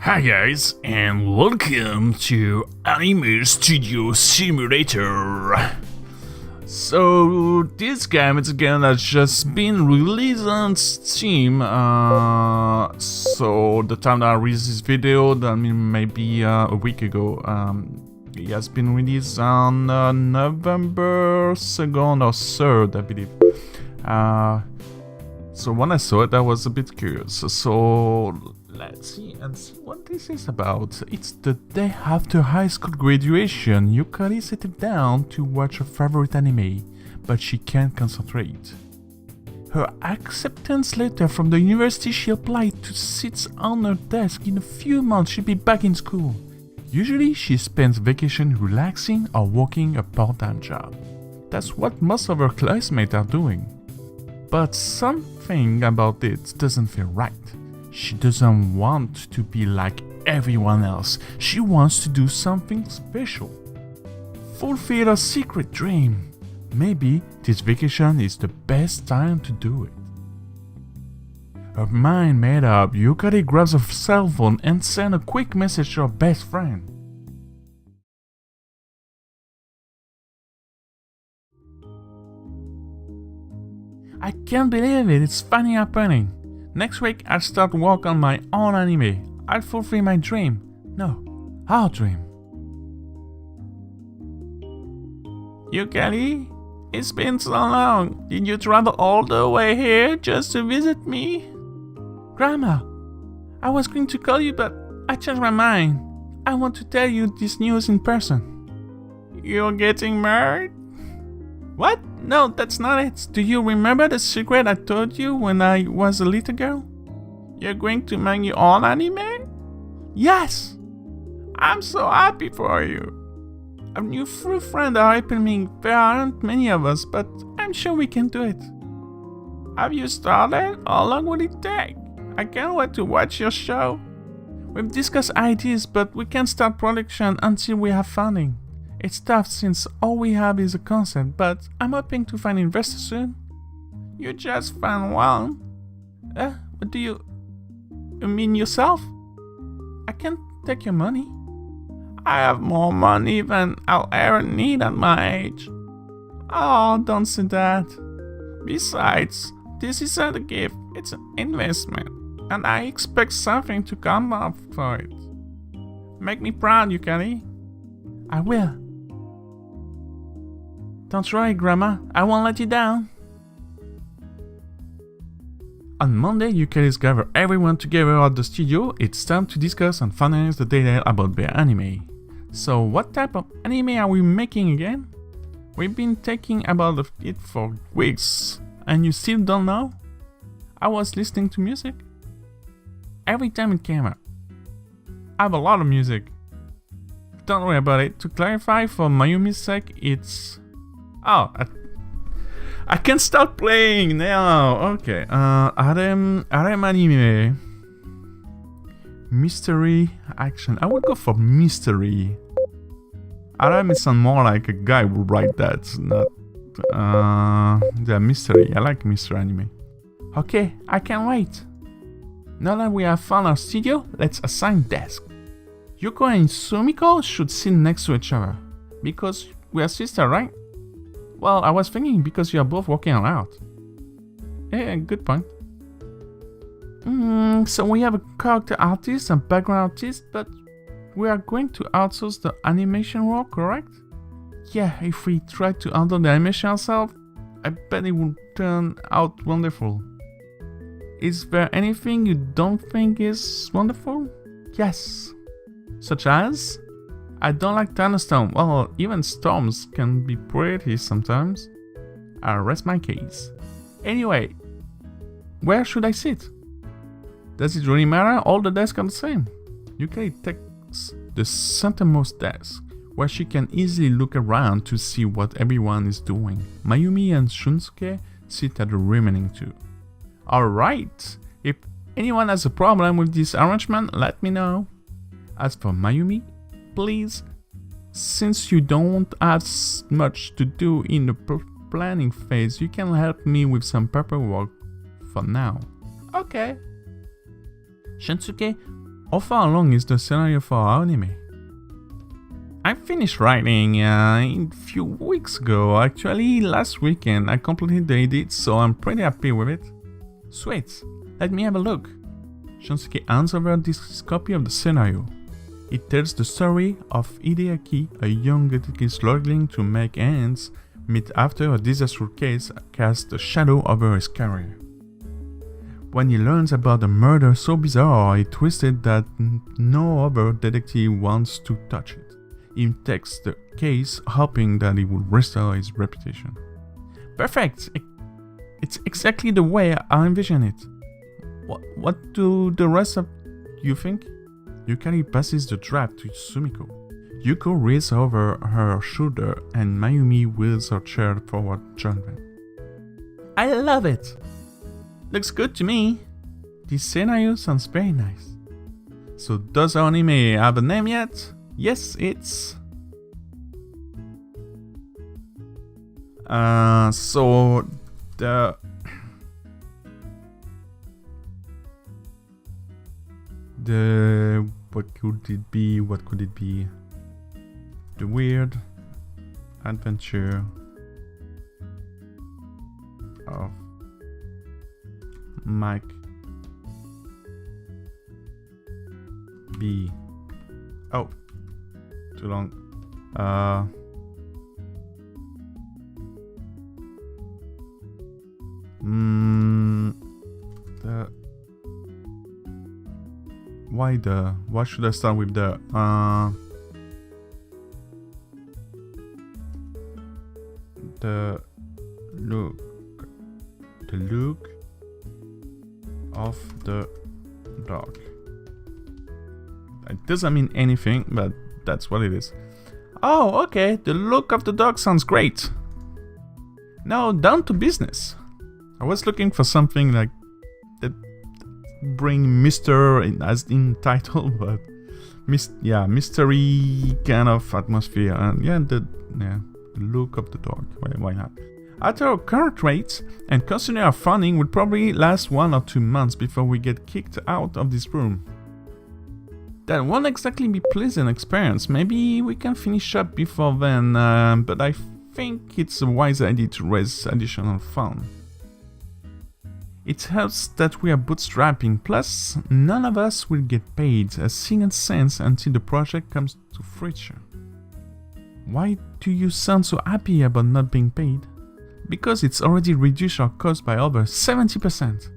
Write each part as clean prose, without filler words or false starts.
Hi guys, and welcome to Anime Studio Simulator. So this game is a game that's just been released on Steam. So the time that I released this video, that maybe a week ago. It has been released on November 2nd or 3rd, I believe. So when I saw it, I was a bit curious. So let's see what this is about. It's the day after high school graduation. Yukari sat down to watch her favorite anime, but she can't concentrate. Her acceptance letter from the university she applied to sits on her desk. In a few months she'll be back in school. Usually she spends vacation relaxing or working a part-time job. That's what most of her classmates are doing. But something about it doesn't feel right. She doesn't want to be like everyone else. She wants to do something special. Fulfill a secret dream. Maybe this vacation is the best time to do it. Her mind made up, Yukari grabs her cell phone and sends a quick message to her best friend. I can't believe it, it's finally happening. Next week I'll start work on my own anime. I'll fulfill my dream. No, our dream. Yukari, it's been so long. Did you travel all the way here just to visit me? Grandma, I was going to call you but I changed my mind. I want to tell you this news in person. You're getting married? What? No, that's not it. Do you remember the secret I told you when I was a little girl? You're going to make your own anime? Yes! I'm so happy for you. A new few friends are helping me. There aren't many of us, but I'm sure we can do it. Have you started? How long will it take? I can't wait to watch your show. We've discussed ideas, but we can't start production until we have funding. It's tough since all we have is a concept, but I'm hoping to find investors soon. You just found one? What do you mean yourself? I can't take your money. I have more money than I'll ever need at my age. Oh, don't say that. Besides, this isn't a gift, it's an investment, and I expect something to come up for it. Make me proud, Yukari. I will. Don't worry, Grandma, I won't let you down. On Monday, Yukari's gathered everyone together at the studio. It's time to discuss and finalize the details about their anime. So, what type of anime are we making again? We've been thinking about it for weeks, and you still don't know? I was listening to music. Every time it came out. I have a lot of music. Don't worry about it. To clarify, for Mayumi's sake, it's... Oh, I can start playing now. Okay. Harem anime. Mystery action. I would go for mystery. Harem sounds more like a guy would write that, not the mystery. I like mystery anime. Okay, I can't wait. Now that we have found our studio, let's assign desks. Yuko and Sumiko should sit next to each other. Because we are sisters, right? Well, I was thinking because you are both working out. Yeah, good point. So we have a character artist and background artist, but we are going to outsource the animation work, correct? Yeah, if we try to handle the animation ourselves, I bet it will turn out wonderful. Is there anything you don't think is wonderful? Yes. Such as? I don't like thunderstorms. Well, even storms can be pretty sometimes. I'll rest my case. Anyway, where should I sit? Does it really matter? All the desks are the same. Yukari takes the centermost desk, where she can easily look around to see what everyone is doing. Mayumi and Shunsuke sit at the remaining two. Alright, if anyone has a problem with this arrangement, let me know. As for Mayumi, please, since you don't have much to do in the planning phase, you can help me with some paperwork for now. Okay. Shunsuke, How far along is the scenario for our anime? I finished writing a few weeks ago. Actually, last weekend I completed the edit, so I'm pretty happy with it. Sweet, let me have a look. Shunsuke hands over this copy of the scenario. It tells the story of Hideaki, a young detective struggling to make ends meet after a disastrous case casts a shadow over his career. When he learns about a murder so bizarre and twisted that no other detective wants to touch it, he takes the case hoping that it will restore his reputation. Perfect! It's exactly the way I envision it. What do the rest of you think? Yukari passes the draft to Sumiko. Yuko reads over her shoulder and Mayumi wheels her chair forward to join them. I love it! Looks good to me. This scenario sounds very nice. So does our anime have a name yet? Yes, it's... So the what could it be? What could it be? The Weird Adventure of Mike B. Oh, too long. Why should I start with the look of the dog. It doesn't mean anything, but that's what it is. Oh, okay, the look of the dog sounds great. Now down to business. I was looking for something like that bring Mr. as in title, but mystery kind of atmosphere, and the look of the dog. Why not? At our current rates, and considering our funding, will probably last 1 or 2 months before we get kicked out of this room. That won't exactly be a pleasant experience. Maybe we can finish up before then, but I think it's a wise idea to raise additional funds. It helps that we are bootstrapping, plus none of us will get paid a single cent until the project comes to fruition. Why do you sound so happy about not being paid? Because it's already reduced our cost by over 70%.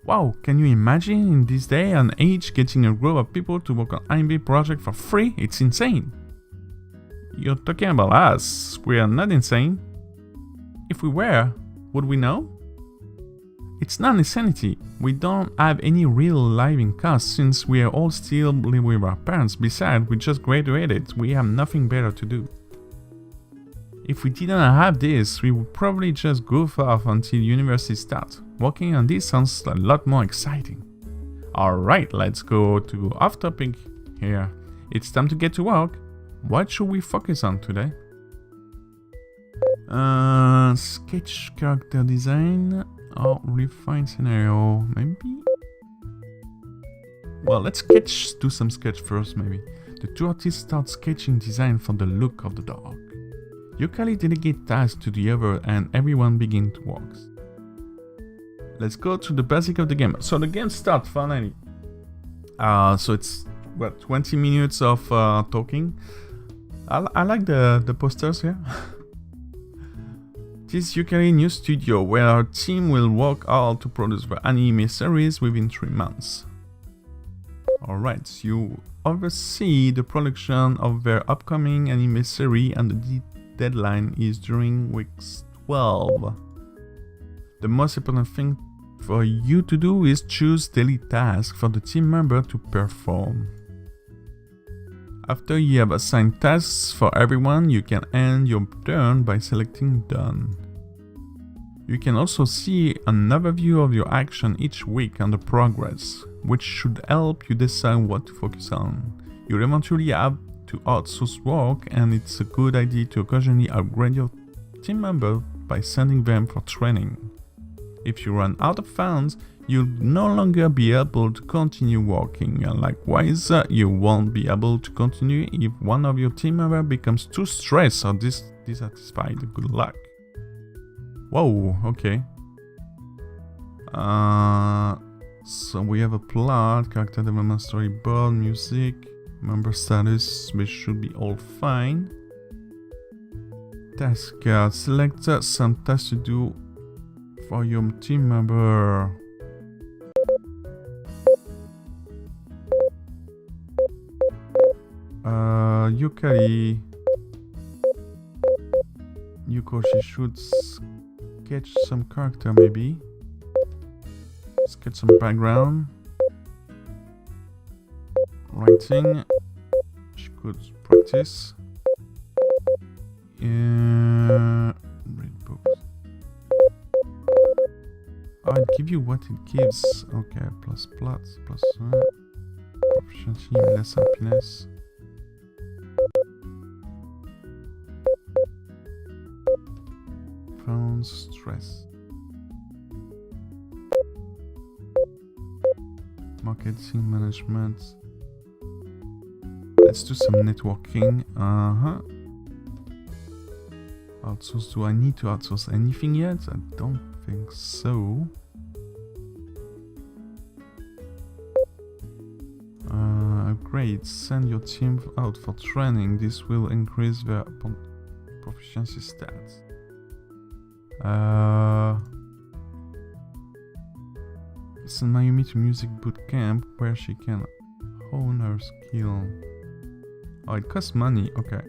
Wow, can you imagine in this day and age getting a group of people to work on anime project for free? It's insane. You're talking about us. We are not insane. If we were, would we know? It's not insanity. We don't have any real living costs since we are all still living with our parents. Besides, we just graduated. We have nothing better to do. If we didn't have this, we would probably just goof off until university starts. Working on this sounds a lot more exciting. Alright, let's go to off topic here. It's time to get to work. What should we focus on today? Sketch character design or refine scenario, maybe? Well, let's do some sketch first, maybe. The two artists start sketching design for the look of the dog. Yukari delegates tasks to the other and everyone begins to work. Let's go to the basic of the game. So the game starts finally. So it's, 20 minutes of talking. I like the posters here. This Yukari new studio where our team will work hard to produce the anime series within 3 months. Alright, so you oversee the production of their upcoming anime series and the deadline is during weeks 12. The most important thing for you to do is choose daily tasks for the team member to perform. After you have assigned tasks for everyone, you can end your turn by selecting Done. You can also see an overview of your action each week and the progress, which should help you decide what to focus on. You'll eventually have to outsource work, and it's a good idea to occasionally upgrade your team member by sending them for training. If you run out of funds, you'll no longer be able to continue working, and likewise, you won't be able to continue if one of your team members becomes too stressed or dissatisfied. Good luck. Whoa, okay. So we have a plot, character development, storyboard, music, member status, which should be all fine. Task card, select some tasks to do for your team member. Yukari. She should sketch some character maybe. Sketch some background. Writing. She could practice. Read books. Oh, it gives you what it gives. Okay, plus plots, plus proficiency, less happiness. Found stress. Marketing management. Let's do some networking. Outsource. Do I need to outsource anything yet? I don't think so. Upgrade. Send your team out for training. This will increase their proficiency stats. Send Mayumi to music boot camp where she can hone her skill. Oh, it costs money. Okay.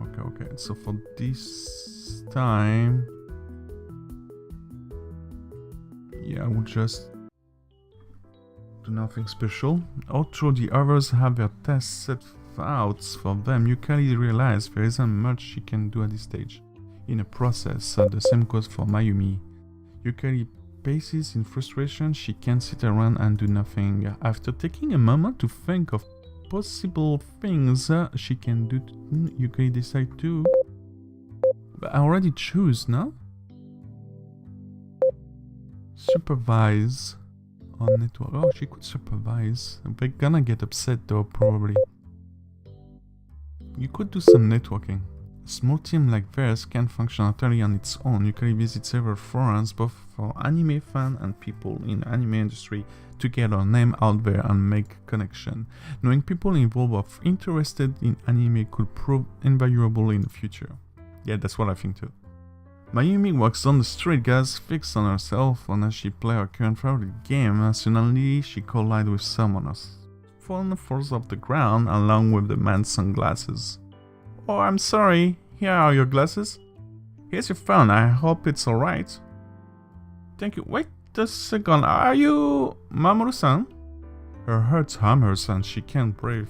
Okay. So for this time, yeah, I will just do nothing special. Although the others have their tests set out for them, Yukari realizes there isn't much she can do at this stage in a process. The same goes for Mayumi. Yukari paces in frustration. She can't sit around and do nothing. After taking a moment to think of possible things she can do, Yukari decides to... But I already choose, no? Supervise on network. Oh, she could supervise. They're gonna get upset though, probably. You could do some networking. A small team like theirs can function entirely on its own. Yukari visits several forums, both for anime fans and people in the anime industry, to get her name out there and make connection. Knowing people involved or interested in anime could prove invaluable in the future. Yeah, that's what I think too. Mayumi walks down the street, gazes fixed on her cell phone as she plays her current favorite game. Suddenly, she collides with someone else. Phone falls off the ground along with the man's sunglasses. Oh, I'm sorry. Here are your glasses. Here's your phone. I hope it's alright. Thank you. Wait a second. Are you Mamoru-san? Her heart hammers and she can't breathe.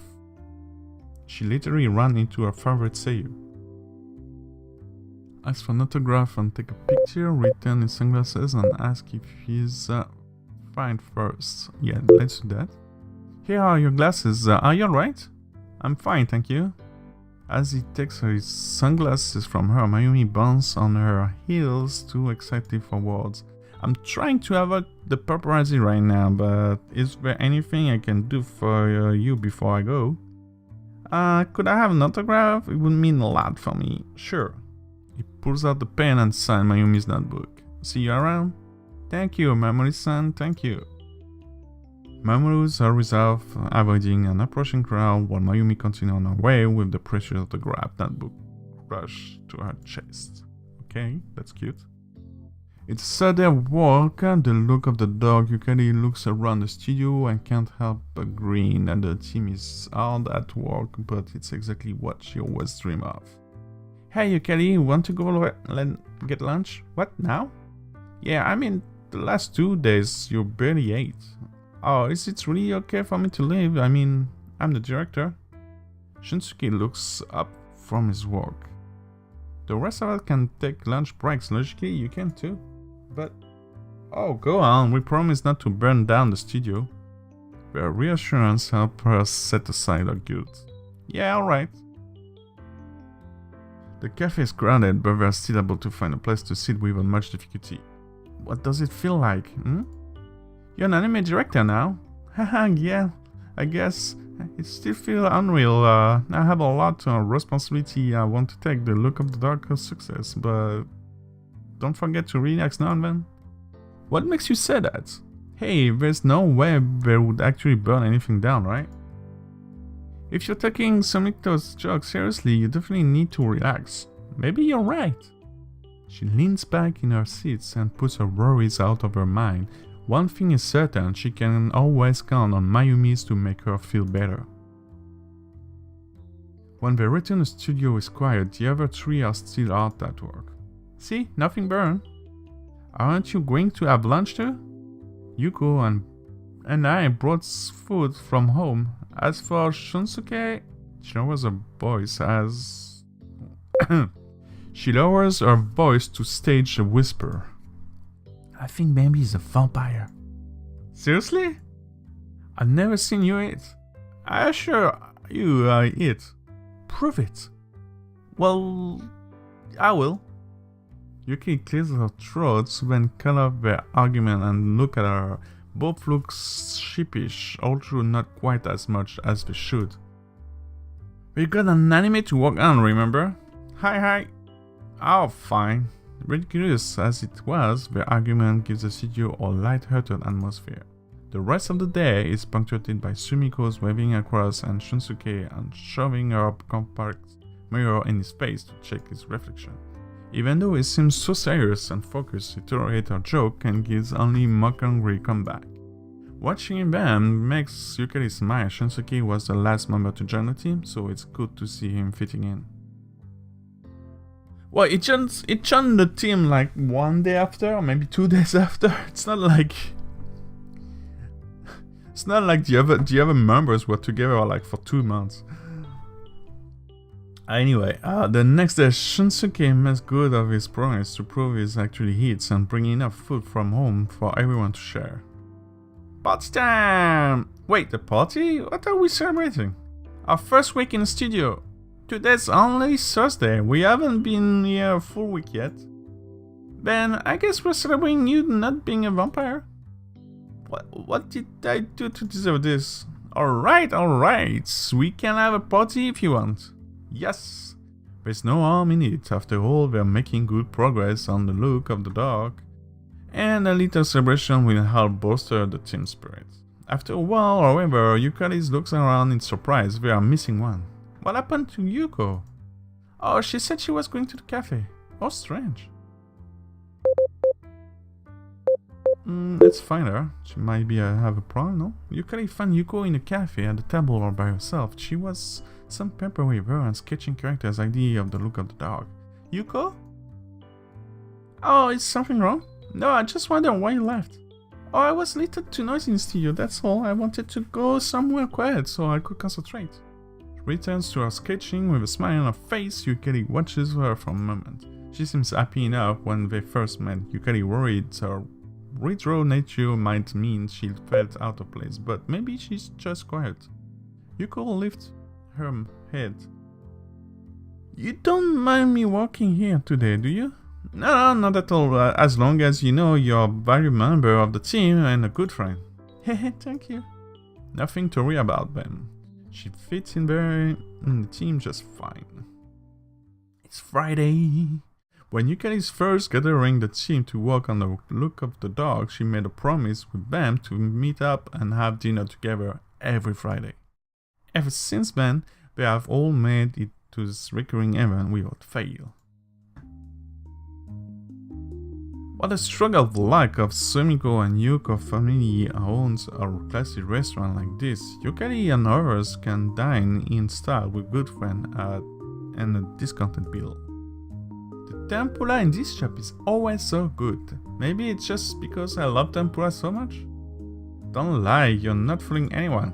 She literally ran into her favorite seiyuu. Ask for an autograph and take a picture, return his sunglasses and ask if he's fine first. Yeah, let's do that. Here are your glasses. Are you alright? I'm fine, thank you. As he takes his sunglasses from her, Mayumi bounces on her heels, too excited for words. I'm trying to avoid the paparazzi right now, but is there anything I can do for you before I go? Could I have an autograph? It would mean a lot for me. Sure. He pulls out the pen and signs Mayumi's notebook. See you around? Thank you, Mamoru-san, thank you. Mamoru's are resolved, avoiding an approaching crowd, while Mayumi continues on her way with the precious autograph notebook crushed to her chest. Okay, that's cute. It's a sad day of work, and the look of the dog. Yukari looks around the studio and can't help but grin, and the team is hard at work, but it's exactly what she always dreamed of. Hey Yukari, want to go get lunch? What, now? Yeah, I mean, the last 2 days you barely ate. Oh, is it really okay for me to leave? I mean, I'm the director. Shinsuke looks up from his work. The rest of us can take lunch breaks. Logically, you can too. But... oh, go on. We promise not to burn down the studio. Their reassurance helped her set aside her guilt. Yeah, alright. The cafe is crowded, but they are still able to find a place to sit without much difficulty. What does it feel like? You're an anime director now? Haha, yeah, I guess. It still feels unreal. I have a lot of responsibility I want to take. The look of the dark success, but don't forget to relax now and then. What makes you say that? Hey, there's no way they would actually burn anything down, right? If you're taking Sumiko's joke seriously, you definitely need to relax. Maybe you're right. She leans back in her seat and puts her worries out of her mind. One thing is certain, she can always count on Mayumi's to make her feel better. When they return, the studio is quiet. The other three are still out at work. See, nothing burned. Aren't you going to have lunch too? Yuko and I brought food from home. As for Shunsuke, she lowers her voice as... she lowers her voice to stage a whisper. I think maybe he's a vampire. Seriously? I've never seen you eat. I assure you I eat. Prove it. Well, I will. Yuki clears her throat, then cut off their argument and look at her. Both look sheepish, although not quite as much as they should. We got an anime to work on, remember? Hi. Oh, fine. Ridiculous as it was, the argument gives the studio a light-hearted atmosphere. The rest of the day is punctuated by Sumiko's waving across and Shunsuke and shoving her compact mirror in his face to check his reflection. Even though he seems so serious and focused, he tolerates her joke and gives only mock-hungry comeback. Watching them makes Yukari smile. Shunsuke was the last member to join the team, so it's good to see him fitting in. Well, it joined the team like 1 day after, or maybe 2 days after. It's not like the other members were together like for 2 months. Anyway, the next day, Shunsuke makes good of his promise to prove he actually eats and bring enough food from home for everyone to share. Party time! Wait, the party? What are we celebrating? Our first week in the studio. Today's only Thursday. We haven't been here a full week yet. Then I guess we're celebrating you not being a vampire. What did I do to deserve this? Alright. We can have a party if you want. Yes. There's no harm in it. After all, we're making good progress on the look of the dog. And a little celebration will help bolster the team spirit. After a while, however, Yukari looks around in surprise. We are missing one. What happened to Yuko? Oh, she said she was going to the cafe. Oh, strange. Let's find her. She might be have a problem, no? Yukari found Yuko in a cafe at the table all by herself. She was some paper with her and sketching characters' idea of the look of the dog. Yuko? Oh, is something wrong? No, I just wondered why you left. Oh, I was a little too noisy in the studio, that's all. I wanted to go somewhere quiet so I could concentrate. She returns to her sketching with a smile on her face. Yukari watches her for a moment. She seems happy enough. When they first met, Yukari worried her retro nature might mean she felt out of place, but maybe she's just quiet. Yuko lifts her head. You don't mind me walking here today, do you? No, not at all. As long as you know you're a valued member of the team and a good friend. Hehe, thank you. Nothing to worry about, Ben. She fits in there in the team just fine. It's Friday. When Yukari is first gathering the team to work on the look of the dog, she made a promise with them to meet up and have dinner together every Friday. Ever since then, they have all made it to this recurring event without fail. What a struggle the lack of Sumiko and Yuko family owns a classy restaurant like this. Yukari and others can dine in style with good friends and a discounted bill. The tempura in this shop is always so good. Maybe it's just because I love tempura so much? Don't lie, you're not fooling anyone,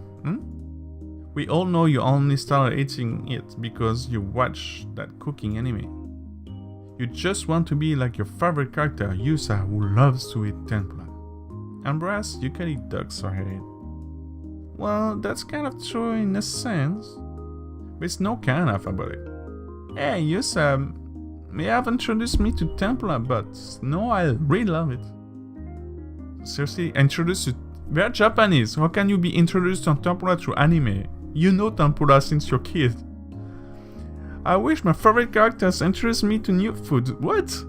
We all know you only started eating it because you watched that cooking anime. You just want to be like your favorite character, Yusa, who loves to eat tempura. Embrace, Yukari ducks her head. Well, that's kind of true in a sense. There's no kind of about it. Hey, Yusa, may have introduced me to tempura, but no, I really love it. Seriously, introduced to... They're Japanese. How can you be introduced to tempura through anime? You know tempura since you're a kid. I wish my favorite characters introduced me to new food. What?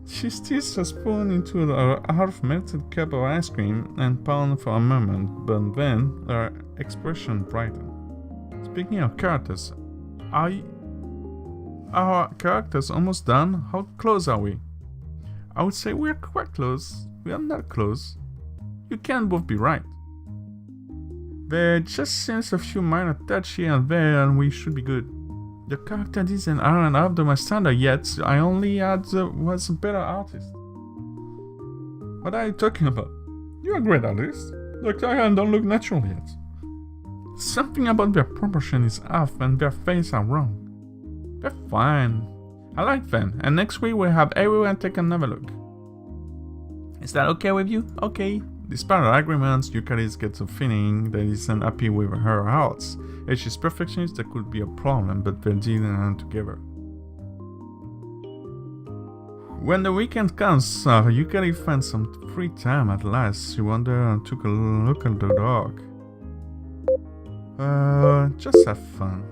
She sticks a spoon into a half-melted cup of ice cream and pounds for a moment, but then her expression brightened. Speaking of characters, are our characters almost done? How close are we? I would say we're quite close. We are not close. You can both be right. There just seems a few minor touches here and there, and we should be good. The character design aren't up to my standard yet. I only was a better artist. What are you talking about? You're a great artist. The characters don't look natural yet. Something about their proportion is off and their faces are wrong. They're fine. I like them, and next week we'll have everyone take another look. Is that okay with you? Okay. Despite our agreements, Yukari gets a feeling that he's unhappy with her arts. If she's perfectionist, that could be a problem, but they're dealing together. When the weekend comes, Yukari finds some free time at last. She wandered and took a look at the dog. Just have fun.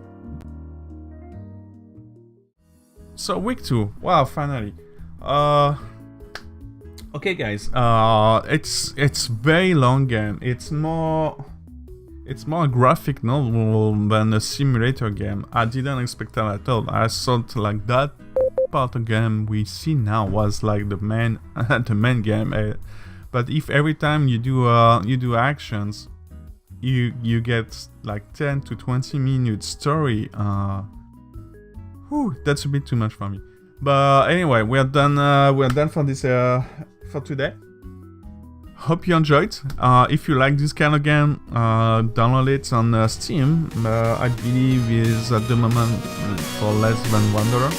So week 2, wow, finally. Okay, guys. It's very long game. It's more a graphic novel than a simulator game. I didn't expect that at all. I thought like that part of the game we see now was like the main game. But if every time you do actions, you get like 10 to 20 minute story. That's a bit too much for me. But anyway, we're done. We're done for this for today. Hope you enjoyed. If you like this kind of game, download it on Steam. I believe is at the moment for less than $1.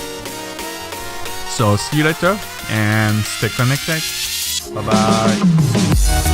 So see you later and stay connected. Bye bye.